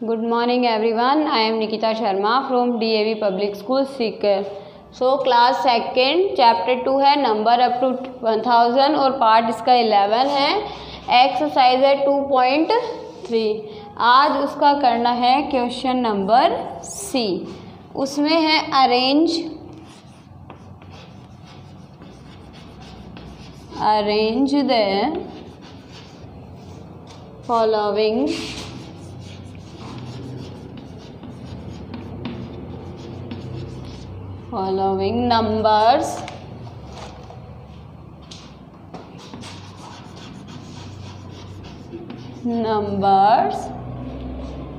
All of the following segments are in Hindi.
Good morning everyone. I am Nikita Sharma from DAV Public School Sikar. So class second chapter 2 है number up to 1000 और part इसका 11 है. एक्सरसाइज है 2.3. आज उसका करना है क्वेश्चन नंबर सी. उसमें है arrange the following numbers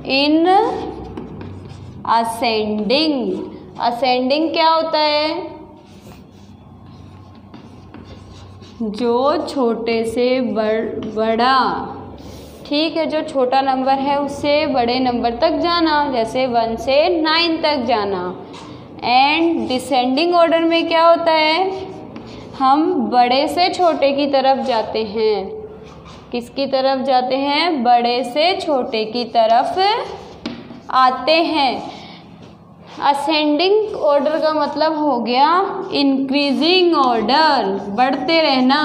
in ascending क्या होता है? जो छोटे से बड़ा, ठीक है, जो छोटा नंबर है उससे बड़े नंबर तक जाना, जैसे 1 से 9 तक जाना. एंड डिसेंडिंग ऑर्डर में क्या होता है? हम बड़े से छोटे की तरफ जाते हैं. किसकी तरफ जाते हैं? बड़े से छोटे की तरफ आते हैं. असेंडिंग ऑर्डर का मतलब हो गया इंक्रीजिंग ऑर्डर, बढ़ते रहना.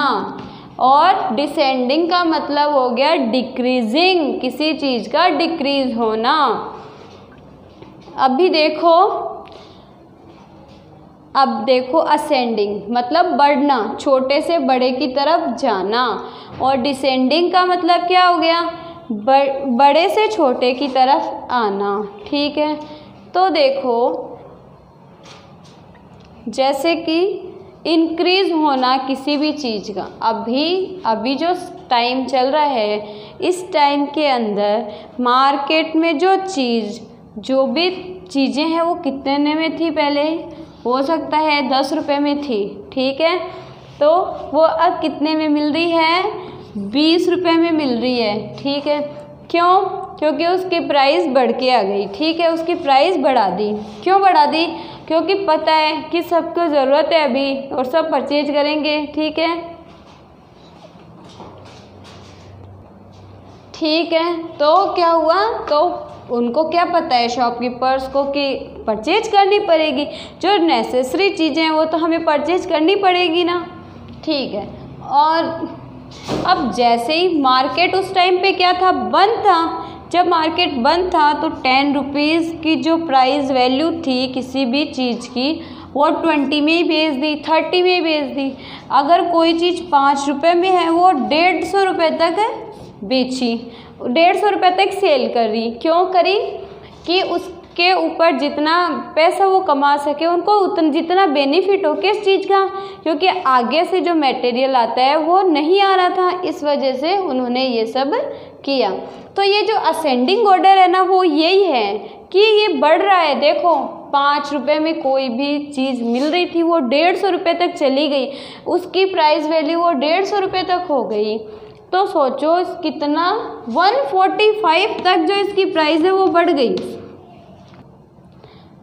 और डिसेंडिंग का मतलब हो गया डिक्रीजिंग, किसी चीज़ का डिक्रीज होना. अब देखो असेंडिंग मतलब बढ़ना, छोटे से बड़े की तरफ जाना. और डिसेंडिंग का मतलब क्या हो गया? बड़े से छोटे की तरफ आना. ठीक है, तो देखो जैसे कि इंक्रीज होना किसी भी चीज़ का. अभी जो टाइम चल रहा है, इस टाइम के अंदर मार्केट में जो भी चीज़ें हैं वो कितने में थी? पहले हो सकता है 10 रुपये में थी. ठीक है, तो वो अब कितने में मिल रही है? 20 रुपये में मिल रही है. ठीक है, क्यों? क्योंकि उसकी प्राइस बढ़ के आ गई. ठीक है, उसकी प्राइस बढ़ा दी. क्यों बढ़ा दी? क्योंकि पता है कि सबको ज़रूरत है अभी और सब परचेज करेंगे. ठीक है, तो क्या हुआ? तो उनको क्या पता है शॉपकीपर्स को कि परचेज करनी पड़ेगी. जो नेसेसरी चीज़ें हैं वो तो हमें परचेज करनी पड़ेगी ना. ठीक है, और अब जैसे ही मार्केट उस टाइम पे क्या था? बंद था. जब मार्केट बंद था तो 10 रुपीज़ की जो प्राइस वैल्यू थी किसी भी चीज़ की, वो 20 में ही बेच दी, 30 में ही बेच दी. अगर कोई चीज़ 5 रुपये में है वो 150 रुपये तक बेची, 150 रुपये तक सेल कर रही. क्यों करी? कि उसके ऊपर जितना पैसा वो कमा सके, उनको जितना बेनिफिट हो किस चीज़ का, क्योंकि आगे से जो मटेरियल आता है वो नहीं आ रहा था, इस वजह से उन्होंने ये सब किया. तो ये जो असेंडिंग ऑर्डर है ना, वो यही है कि ये बढ़ रहा है. देखो 5 रुपये में कोई भी चीज़ मिल रही थी वो 150 रुपये तक चली गई, उसकी प्राइस वैल्यू वो 150 रुपये तक हो गई. तो सोचो कितना 145 तक जो इसकी प्राइस है वो बढ़ गई.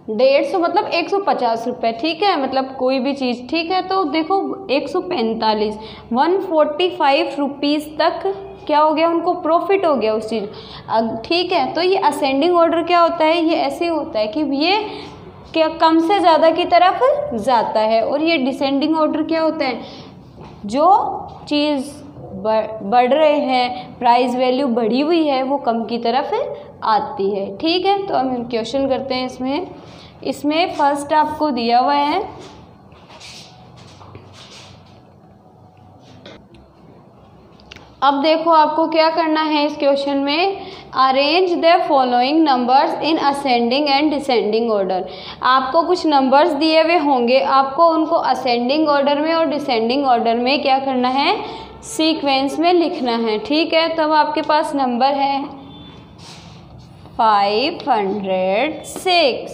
150 मतलब 150 रुपये. ठीक है, मतलब कोई भी चीज़. ठीक है, तो देखो 145 145 रुपीज़ तक क्या हो गया? उनको प्रॉफिट हो गया उस चीज़. ठीक है, तो ये असेंडिंग ऑर्डर क्या होता है? ये ऐसे होता है कि ये क्या कम से ज़्यादा की तरफ जाता है. और ये डिसेंडिंग ऑर्डर क्या होता है? जो चीज़ बढ़ रहे हैं, प्राइस वैल्यू बढ़ी हुई है, वो कम की तरफ आती है. ठीक है, तो हम क्वेश्चन करते हैं. इसमें फर्स्ट आपको दिया हुआ है अब देखो आपको क्या करना है इस क्वेश्चन में. Arrange the following numbers in ascending and descending order. आपको कुछ नंबर्स दिए हुए होंगे, आपको उनको असेंडिंग ऑर्डर में और डिसेंडिंग ऑर्डर में क्या करना है? सीक्वेंस में लिखना है. ठीक है, तो अब आपके पास नंबर है 506,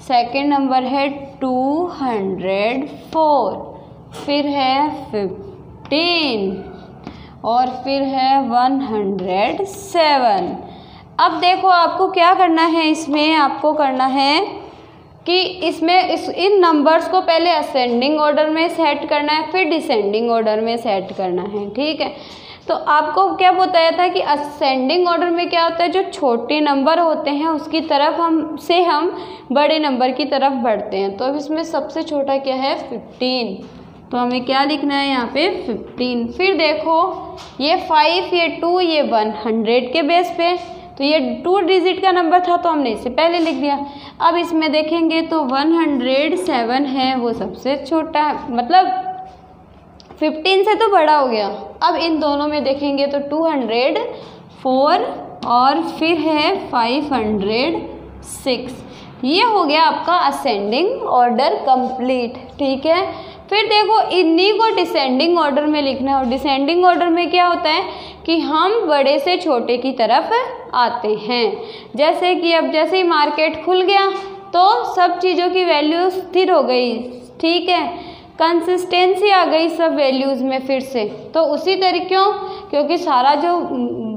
सेकेंड नंबर है 204, फिर है 15 और फिर है 107. अब देखो आपको क्या करना है. इसमें आपको करना है कि इन नंबर्स को पहले असेंडिंग ऑर्डर में सेट करना है, फिर डिसेंडिंग ऑर्डर में सेट करना है. ठीक है, तो आपको क्या बताया था कि असेंडिंग ऑर्डर में क्या होता है, जो छोटे नंबर होते हैं उसकी तरफ हम बड़े नंबर की तरफ बढ़ते हैं। तो अब इसमें सबसे छोटा क्या है 15, तो हमें क्या लिखना है यहाँ पे 15। फिर देखो ये 5, ये 2, ये 1 100 के बेस पे, तो ये 2 डिजिट का नंबर था तो हमने इसे पहले लिख दिया। अब इसमें देखेंगे तो 107 है वो सबसे छोटा है, मतलब 15 से तो बड़ा हो गया। अब इन दोनों में देखेंगे तो 204 और फिर है 506, ये हो गया आपका असेंडिंग ऑर्डर कंप्लीट। ठीक है, फिर देखो इन्हीं को डिसेंडिंग ऑर्डर में लिखना है। और डिसेंडिंग ऑर्डर में क्या होता है कि हम बड़े से छोटे की तरफ आते हैं। जैसे कि अब जैसे ही मार्केट खुल गया तो सब चीज़ों की वैल्यू स्थिर हो गई। ठीक है, कंसिस्टेंसी आ गई सब वैल्यूज़ में फिर से। तो उसी तरीके क्योंकि सारा जो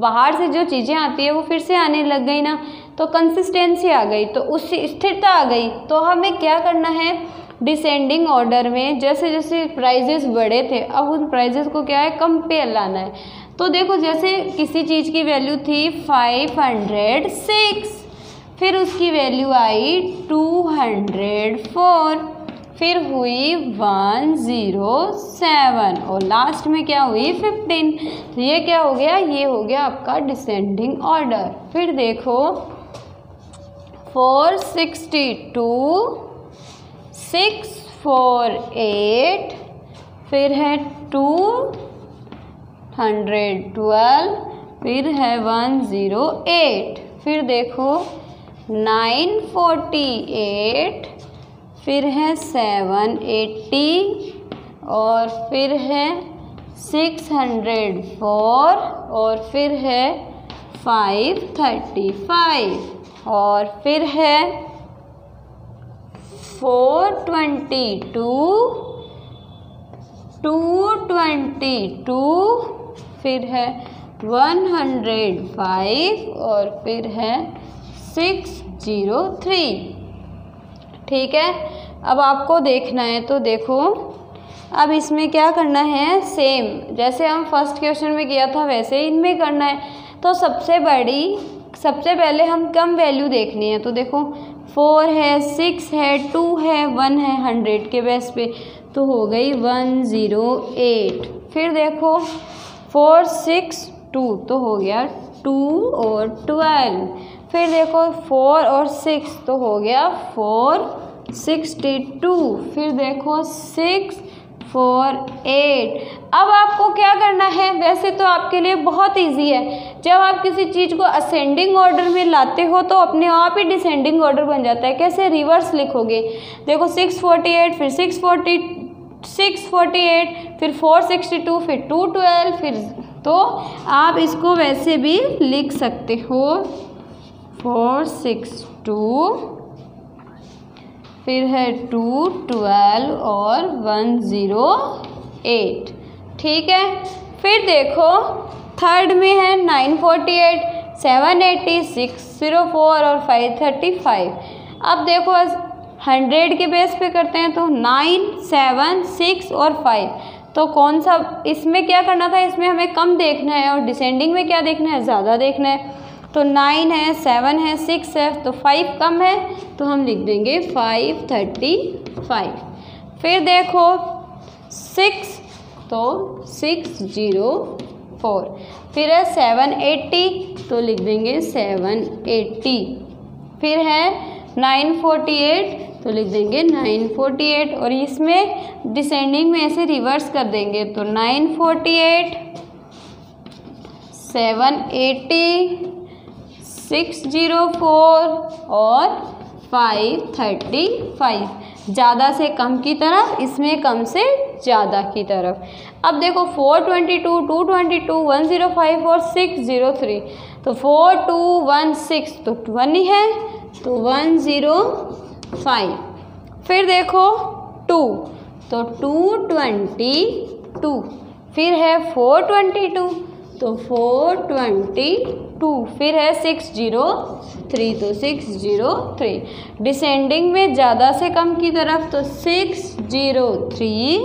बाहर से जो चीज़ें आती है वो फिर से आने लग गई ना, तो कंसिस्टेंसी आ गई, तो उससे स्थिरता आ गई। तो हमें क्या करना है डिसेंडिंग ऑर्डर में, जैसे जैसे प्राइजेस बढ़े थे अब उन प्राइजेस को क्या है कंपेयर लाना है। तो देखो जैसे किसी चीज़ की वैल्यू थी 506, फिर उसकी वैल्यू आई 204, फिर हुई 107 और लास्ट में क्या हुई 15। तो ये क्या हो गया, ये हो गया आपका डिसेंडिंग ऑर्डर। फिर देखो 462, 648, फिर है 212, फिर है 108, फिर देखो 948, फिर है 780 और फिर है 604 और फिर है 535 और फिर है 422, 222, फिर है 105 और फिर है 603। ठीक है, अब आपको देखना है तो देखो अब इसमें क्या करना है, सेम जैसे हम फर्स्ट क्वेश्चन में किया था वैसे इनमें करना है। तो सबसे पहले हम कम वैल्यू देखनी है। तो देखो 4 है, 6 है, 2 है, 1 है 100 के बेस पे, तो हो गई 108। फिर देखो 4, 6, 2 तो हो गया 2 और 12। फिर देखो 4 और 6 तो हो गया 462। फिर देखो 6, 4, 8। अब आपको क्या करना है, वैसे तो आपके लिए बहुत इजी है। जब आप किसी चीज़ को असेंडिंग ऑर्डर में लाते हो तो अपने आप ही डिसेंडिंग ऑर्डर बन जाता है। कैसे, रिवर्स लिखोगे। देखो 648, फिर 648, फिर 462, फिर 212, फिर तो आप इसको वैसे भी लिख सकते हो 462, फिर है 212 और 108। ठीक है, फिर देखो थर्ड में है 948, 780, 604 और 535। अब देखो 100 के बेस पे करते हैं तो 9, 7, 6 और 5। तो कौन सा इसमें क्या करना था, इसमें हमें कम देखना है और डिसेंडिंग में क्या देखना है, ज़्यादा देखना है। तो 9 है, 7 है, 6 है, तो 5 कम है तो हम लिख देंगे 535। फिर देखो 6 तो 604, फिर है 780 तो लिख देंगे 780, फिर है 948 तो लिख देंगे 948 और इसमें डिसेंडिंग में ऐसे रिवर्स कर देंगे तो 948, 780, 604 और 535। ज़्यादा से कम की तरफ, इसमें कम से ज़्यादा की तरफ। अब देखो 422, 222, 105 और 603। तो 4216 तो 1 ही है तो 105। फिर देखो 2 तो 222, फिर है 422 तो 422, फिर है 603 तो 603। डिसेंडिंग में ज़्यादा से कम की तरफ तो 603,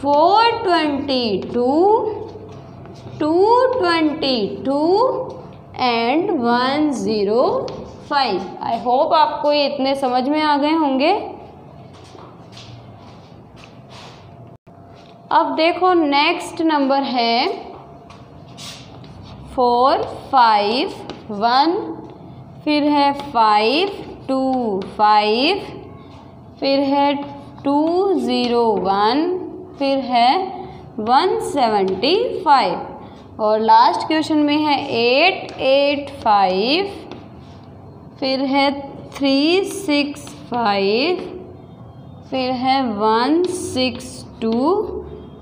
422, 222 एंड 105। आई होप आपको ये इतने समझ में आ गए होंगे। अब देखो नेक्स्ट नंबर है 451, फिर है 525, फिर है 201, फिर है 175 और लास्ट क्वेश्चन में है 885, फिर है 365, फिर है 162,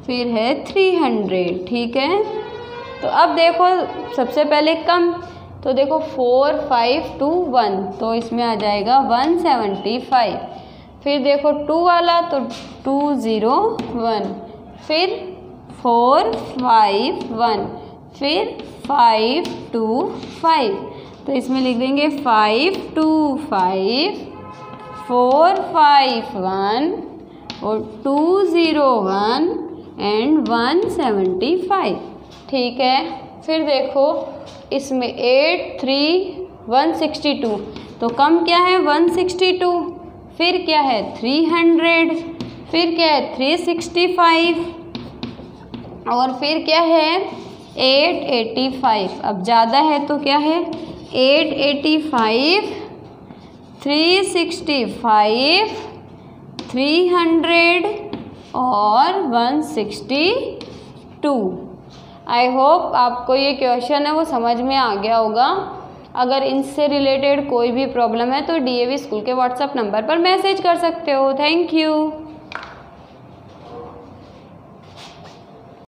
फिर है 300। ठीक है, तो अब देखो सबसे पहले कम, तो देखो 4521, तो इसमें आ जाएगा 175। फिर देखो 2 वाला तो 201, फिर 451, फिर 525, तो इसमें लिख देंगे 525, 451 और 201 एंड 175। ठीक है, फिर देखो इसमें 162, तो कम क्या है 162, फिर क्या है 300, फिर क्या है 365 और फिर क्या है 885। अब ज़्यादा है तो क्या है 885, 365, 300 और 162। आई होप आपको ये क्वेश्चन है वो समझ में आ गया होगा। अगर इनसे रिलेटेड कोई भी प्रॉब्लम है तो DAV स्कूल के व्हाट्सएप नंबर पर मैसेज कर सकते हो। Thank you.